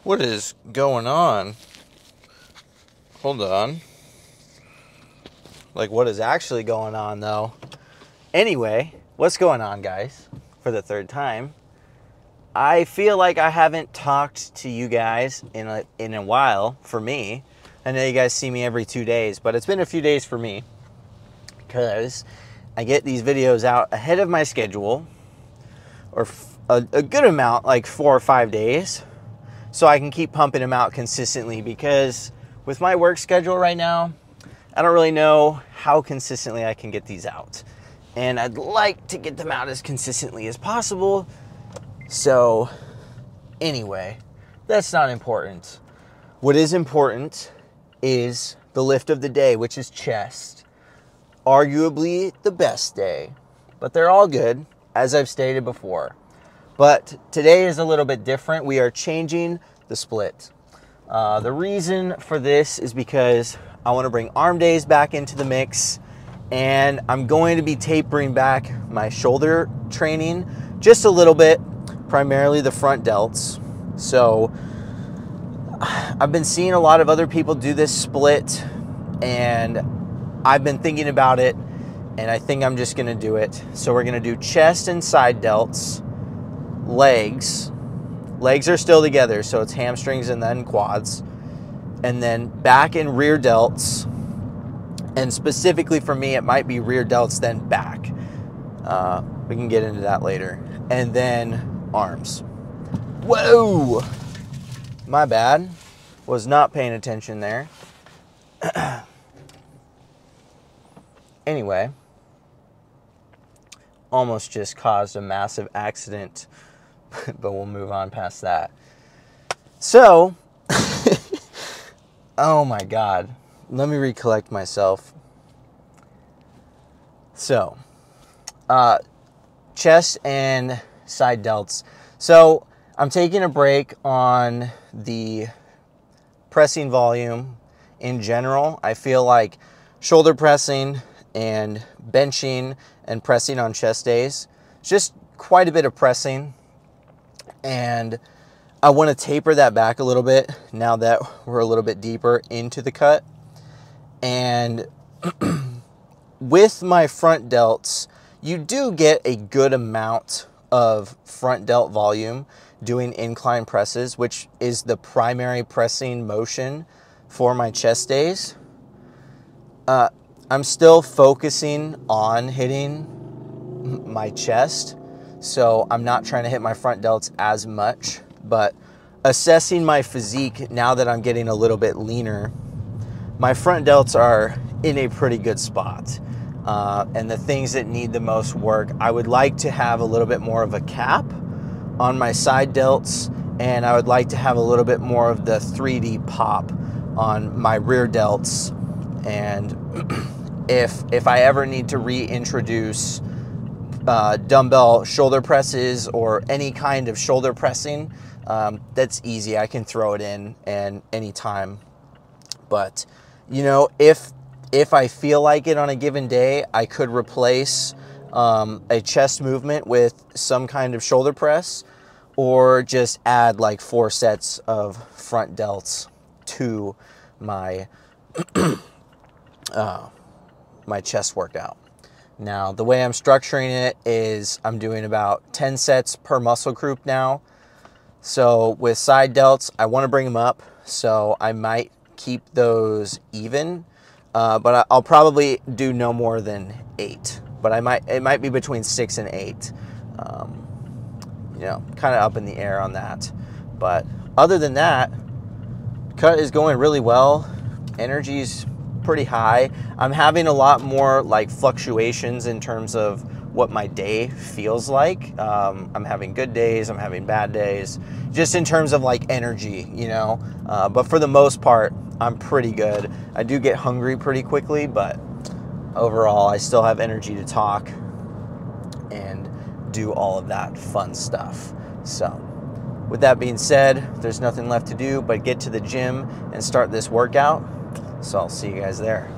What is going on? Hold on. Like, what is actually going on, though? Anyway, what's going on, guys? For the third time. I feel like I haven't talked to you guys in a while, for me. I know you guys see me every 2 days, but it's been a few days for me. Because I get these videos out ahead of my schedule. Or a good amount, like 4 or 5 days. So I can keep pumping them out consistently, because with my work schedule right now, I don't really know how consistently I can get these out. And I'd like to get them out as consistently as possible. So anyway, that's not important. What is important is the lift of the day, which is chest. Arguably the best day, but they're all good, as I've stated before. But today is a little bit different. We are changing the split. The reason for this is because I want to bring arm days back into the mix, and I'm going to be tapering back my shoulder training just a little bit, primarily the front delts. So I've been seeing a lot of other people do this split, and I've been thinking about it, and I think I'm just going to do it. So we're going to do chest and side delts. Legs are still together, so it's hamstrings and then quads, and then back and rear delts, and specifically for me it might be rear delts then back. We can get into that later. And then arms. Whoa, my bad, was not paying attention there. Anyway, almost just caused a massive accident, but we'll move on past that. So, oh my God, let me recollect myself. So, chest and side delts. So, I'm taking a break on the pressing volume in general. I feel like shoulder pressing and benching and pressing on chest days, just quite a bit of pressing. And I want to taper that back a little bit now that we're a little bit deeper into the cut. And with my front delts, you do get a good amount of front delt volume doing incline presses, which is the primary pressing motion for my chest days. I'm still focusing on hitting my chest, so I'm not trying to hit my front delts as much, but assessing my physique now that I'm getting a little bit leaner, my front delts are in a pretty good spot. And the things that need the most work, I would like to have a little bit more of a cap on my side delts, and I would like to have a little bit more of the 3D pop on my rear delts. And if I ever need to reintroduce dumbbell shoulder presses or any kind of shoulder pressing, that's easy. I can throw it in and anytime. But you know, if I feel like it on a given day, I could replace a chest movement with some kind of shoulder press, or just add like 4 sets of front delts to my my chest workout. Now, the way I'm structuring it is I'm doing about 10 sets per muscle group now. So with side delts, I want to bring them up, so I might keep those even, but I'll probably do no more than 8. But it might be between 6 and 8. You know, kind of up in the air on that. But other than that, cut is going really well. Energy's pretty high. I'm having a lot more like fluctuations in terms of what my day feels like. I'm having good days, I'm having bad days, just in terms of like energy, you know. But for the most part, I'm pretty good. I do get hungry pretty quickly, but overall, I still have energy to talk and do all of that fun stuff. So with that being said, there's nothing left to do but get to the gym and start this workout. So I'll see you guys there.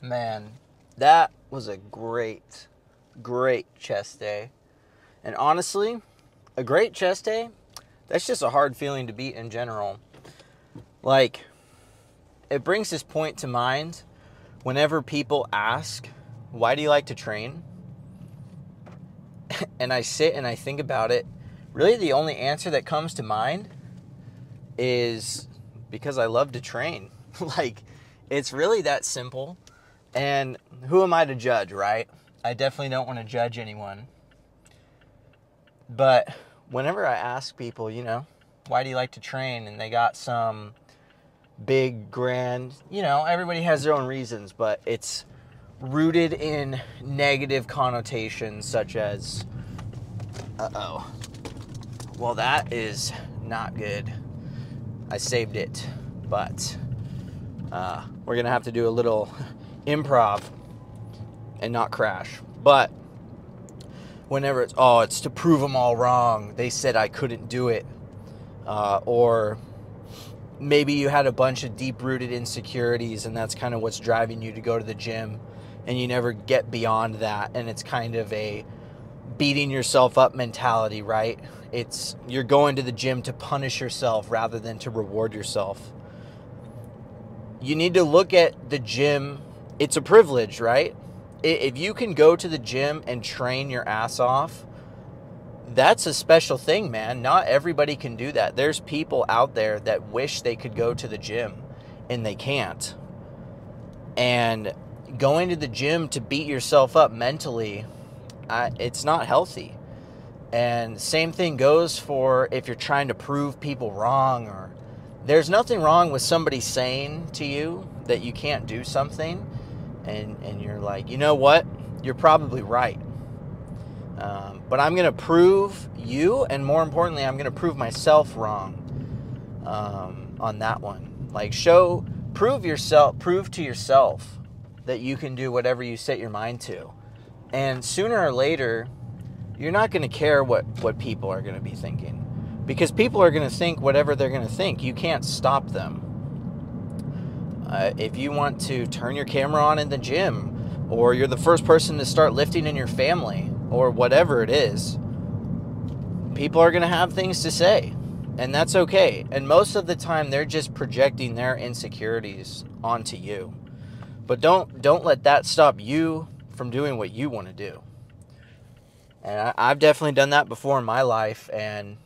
Man, that was a great chest day. And honestly, a great chest day, that's just a hard feeling to beat in general. Like, it brings this point to mind whenever people ask, why do you like to train? And I sit and I think about it. Really, the only answer that comes to mind is because I love to train. Like, it's really that simple. And who am I to judge, right? I definitely don't want to judge anyone. But whenever I ask people, you know, why do you like to train? And they got some big, grand, you know, everybody has their own reasons, but it's rooted in negative connotations such as, well, that is not good. I saved it, but we're going to have to do a little improv and not crash. But whenever it's to prove them all wrong. They said I couldn't do it. Or maybe you had a bunch of deep-rooted insecurities and that's kind of what's driving you to go to the gym and you never get beyond that. And it's kind of a beating yourself up mentality, right? It's you're going to the gym to punish yourself rather than to reward yourself. You need to look at the gym. It's a privilege, right? If you can go to the gym and train your ass off, that's a special thing, man. Not everybody can do that. There's people out there that wish they could go to the gym and they can't. And going to the gym to beat yourself up mentally, it's not healthy. And same thing goes for if you're trying to prove people wrong, or there's nothing wrong with somebody saying to you that you can't do something and you're like, you know what? You're probably right. But I'm going to prove you, and more importantly, I'm going to prove myself wrong on that one. Like, prove to yourself that you can do whatever you set your mind to. And sooner or later, you're not going to care what people are going to be thinking. Because people are going to think whatever they're going to think. You can't stop them. If you want to turn your camera on in the gym, or you're the first person to start lifting in your family, or whatever it is, people are going to have things to say. And that's okay. And most of the time, they're just projecting their insecurities onto you. But don't let that stop you from doing what you want to do. And I've definitely done that before in my life, and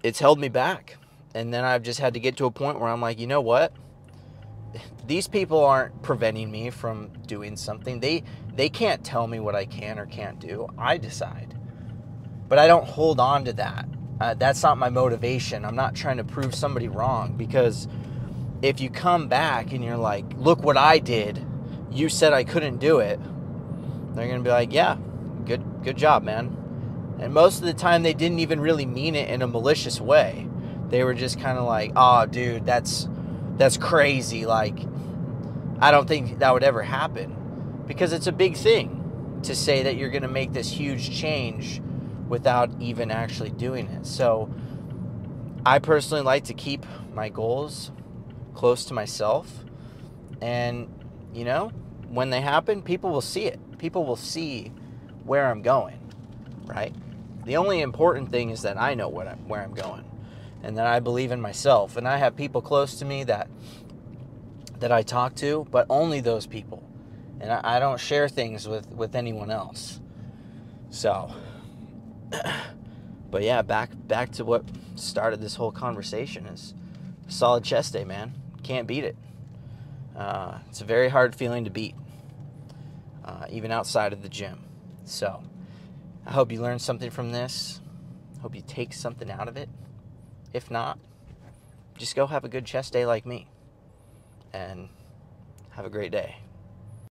it's held me back. And then I've just had to get to a point where I'm like, you know what? These people aren't preventing me from doing something. They can't tell me what I can or can't do. I decide. But I don't hold on to that. That's not my motivation. I'm not trying to prove somebody wrong, because if you come back and you're like, look what I did, you said I couldn't do it, they're going to be like, yeah, good job, man. And most of the time, they didn't even really mean it in a malicious way. They were just kind of like, oh, dude, that's crazy. Like, I don't think that would ever happen. Because it's a big thing to say that you're going to make this huge change without even actually doing it. So I personally like to keep my goals close to myself. And, you know, when they happen, people will see it. People will see where I'm going, right? The only important thing is that I know where I'm going, and that I believe in myself. And I have people close to me that I talk to, but only those people. And I don't share things with anyone else. So, but yeah, back to what started this whole conversation is solid chest day, man. Can't beat it. It's a very hard feeling to beat, even outside of the gym. So, I hope you learned something from this. Hope you take something out of it. If not, just go have a good chest day like me. And have a great day.